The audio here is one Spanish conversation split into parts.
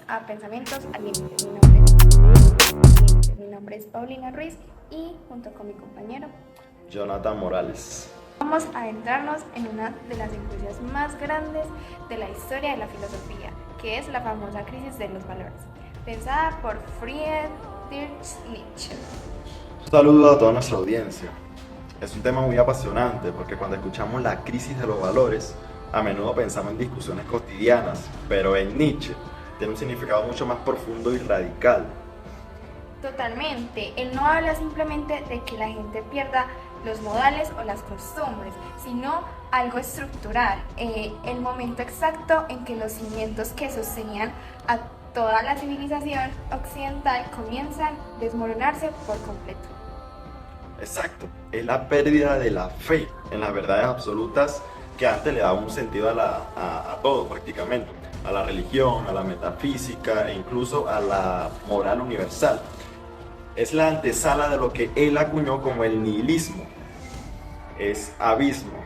a Pensamientos al Límite. Mi nombre es Paulina Ruiz y junto con mi compañero Jonathan Morales. vamos a adentrarnos en una de las influencias más grandes de la historia de la filosofía, que es la famosa crisis de los valores, pensada por Friedrich Nietzsche. Un saludo a toda nuestra audiencia. Es un tema muy apasionante porque cuando escuchamos la crisis de los valores, a menudo pensamos en discusiones cotidianas, pero en Nietzsche tiene un significado mucho más profundo y radical. Totalmente, él no habla simplemente de que la gente pierda los modales o las costumbres, sino algo estructural, el momento exacto en que los cimientos que sostenían a toda la civilización occidental comienzan a desmoronarse por completo. Exacto, es la pérdida de la fe en las verdades absolutas que antes le daba un sentido a todo prácticamente, a la religión, a la metafísica e incluso a la moral universal. Es la antesala de lo que él acuñó como el nihilismo. Es abismo,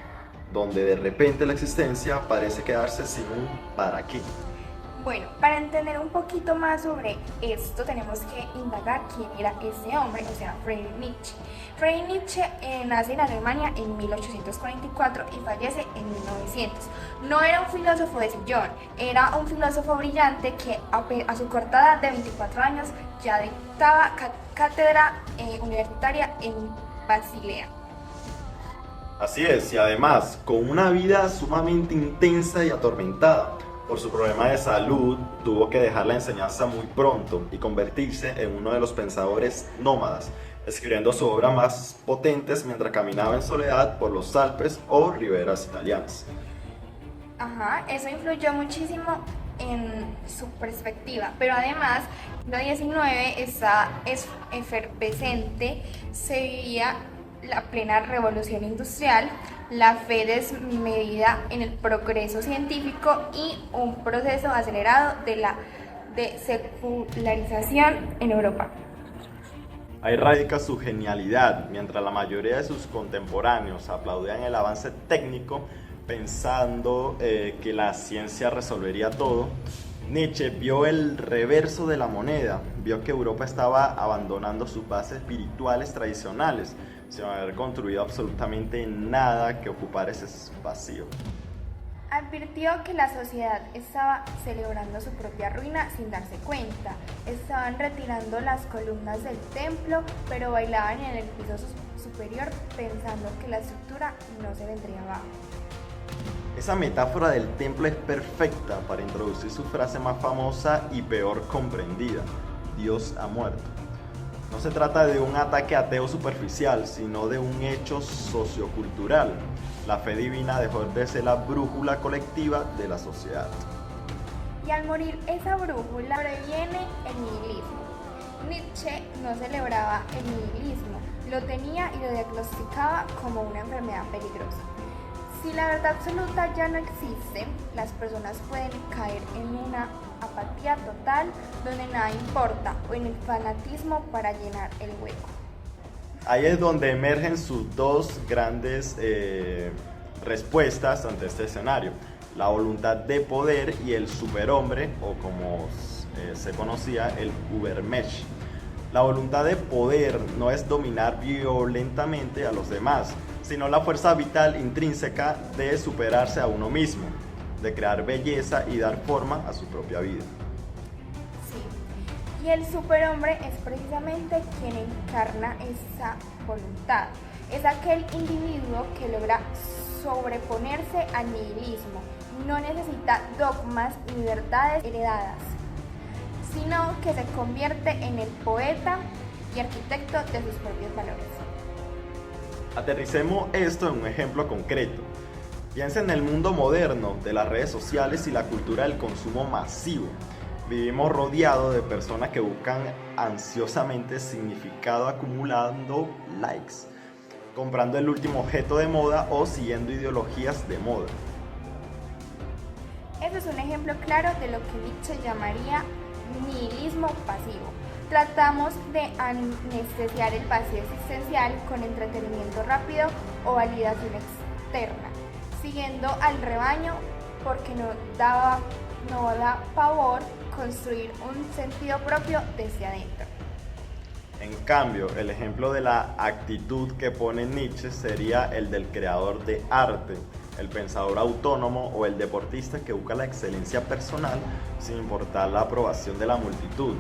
donde de repente la existencia parece quedarse sin un para qué. Bueno, para entender un poquito más sobre esto tenemos que indagar quién era este hombre, o sea, Friedrich Nietzsche. Friedrich Nietzsche nace en Alemania en 1844 y fallece en 1900. No era un filósofo de sillón, era un filósofo brillante que a su corta edad de 24 años ya dictaba cátedra universitaria en Basilea. Así es, y además con una vida sumamente intensa y atormentada. Por su problema de salud, tuvo que dejar la enseñanza muy pronto y convertirse en uno de los pensadores nómadas, escribiendo sus obras más potentes mientras caminaba en soledad por los Alpes o riberas italianas. Eso influyó muchísimo en su perspectiva, pero además, el siglo XIX está efervescente, se vivía la plena revolución industrial, la fe desmedida en el progreso científico y un proceso acelerado de secularización en Europa. Ahí radica su genialidad. Mientras la mayoría de sus contemporáneos aplaudían el avance técnico pensando que la ciencia resolvería todo, Nietzsche vio el reverso de la moneda, vio que Europa estaba abandonando sus bases espirituales tradicionales, sin haber construido absolutamente nada que ocupara ese vacío. Advirtió que la sociedad estaba celebrando su propia ruina sin darse cuenta. Estaban retirando las columnas del templo, pero bailaban en el piso superior pensando que la estructura no se vendría abajo. Esa metáfora del templo es perfecta para introducir su frase más famosa y peor comprendida: Dios ha muerto. No se trata de un ataque ateo superficial, sino de un hecho sociocultural. La fe divina dejó de ser la brújula colectiva de la sociedad. Y al morir esa brújula, previene el nihilismo. Nietzsche no celebraba el nihilismo, lo tenía y lo diagnosticaba como una enfermedad peligrosa. Si la verdad absoluta ya no existe, las personas pueden caer en una apatía total donde nada importa o en el fanatismo para llenar el hueco. Ahí es donde emergen sus dos grandes respuestas ante este escenario: la voluntad de poder y el superhombre, o como se conocía, el Übermensch. La voluntad de poder no es dominar violentamente a los demás, sino la fuerza vital intrínseca de superarse a uno mismo, de crear belleza y dar forma a su propia vida. Sí, y el superhombre es precisamente quien encarna esa voluntad. Es aquel individuo que logra sobreponerse al nihilismo. No necesita dogmas ni verdades heredadas, sino que se convierte en el poeta y arquitecto de sus propios valores. Aterricemos esto en un ejemplo concreto. Piensa en el mundo moderno de las redes sociales y la cultura del consumo masivo. Vivimos rodeados de personas que buscan ansiosamente significado acumulando likes, comprando el último objeto de moda o siguiendo ideologías de moda. Este es un ejemplo claro de lo que Nietzsche llamaría nihilismo pasivo. Tratamos de anestesiar el vacío existencial con entretenimiento rápido o validación externa, siguiendo al rebaño porque no da pavor construir un sentido propio desde adentro. En cambio, el ejemplo de la actitud que pone Nietzsche sería el del creador de arte, el pensador autónomo o el deportista que busca la excelencia personal sin importar la aprobación de la multitud.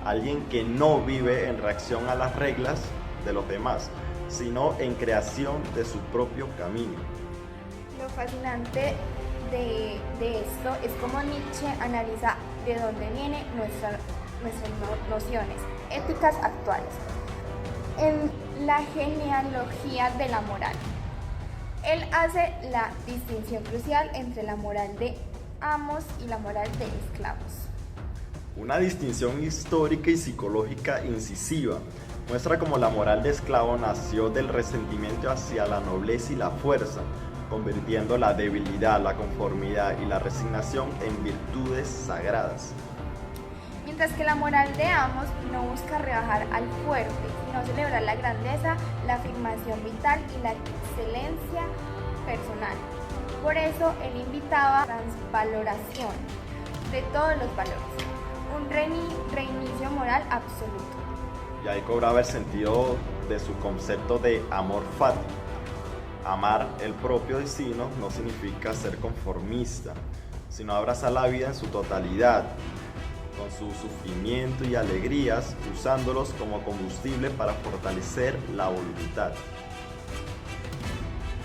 Alguien que no vive en reacción a las reglas de los demás, sino en creación de su propio camino. Lo fascinante de esto es cómo Nietzsche analiza de dónde vienen nuestras nociones éticas actuales en la genealogía de la moral. Él hace la distinción crucial entre la moral de amos y la moral de esclavos. Una distinción histórica y psicológica incisiva. Muestra cómo la moral de esclavo nació del resentimiento hacia la nobleza y la fuerza, convirtiendo la debilidad, la conformidad y la resignación en virtudes sagradas. Mientras que la moral de amos no busca rebajar al fuerte, sino celebrar la grandeza, la afirmación vital y la excelencia personal. Por eso él invitaba a la transvaloración de todos los valores, un reinicio moral absoluto. Y ahí cobraba el sentido de su concepto de amor fati. Amar el propio destino no significa ser conformista, sino abrazar la vida en su totalidad, con su sufrimiento y alegrías, usándolos como combustible para fortalecer la voluntad.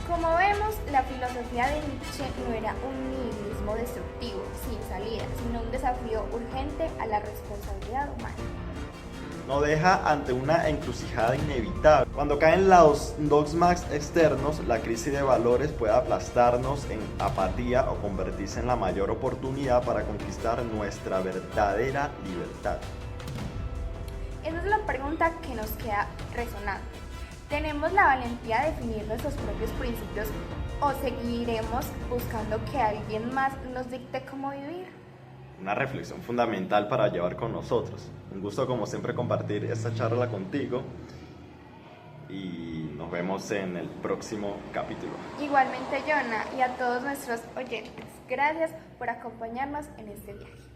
Como vemos, la filosofía de Nietzsche no era un nihilismo destructivo, sin salida, sino un desafío urgente a la responsabilidad humana. Nos deja ante una encrucijada inevitable. Cuando caen los dogmas externos, la crisis de valores puede aplastarnos en apatía o convertirse en la mayor oportunidad para conquistar nuestra verdadera libertad. Esa es la pregunta que nos queda resonando. ¿Tenemos la valentía de definir nuestros propios principios o seguiremos buscando que alguien más nos dicte cómo vivir? Una reflexión fundamental para llevar con nosotros. Un gusto como siempre compartir esta charla contigo y nos vemos en el próximo capítulo. Igualmente, Jonah, y a todos nuestros oyentes, gracias por acompañarnos en este viaje.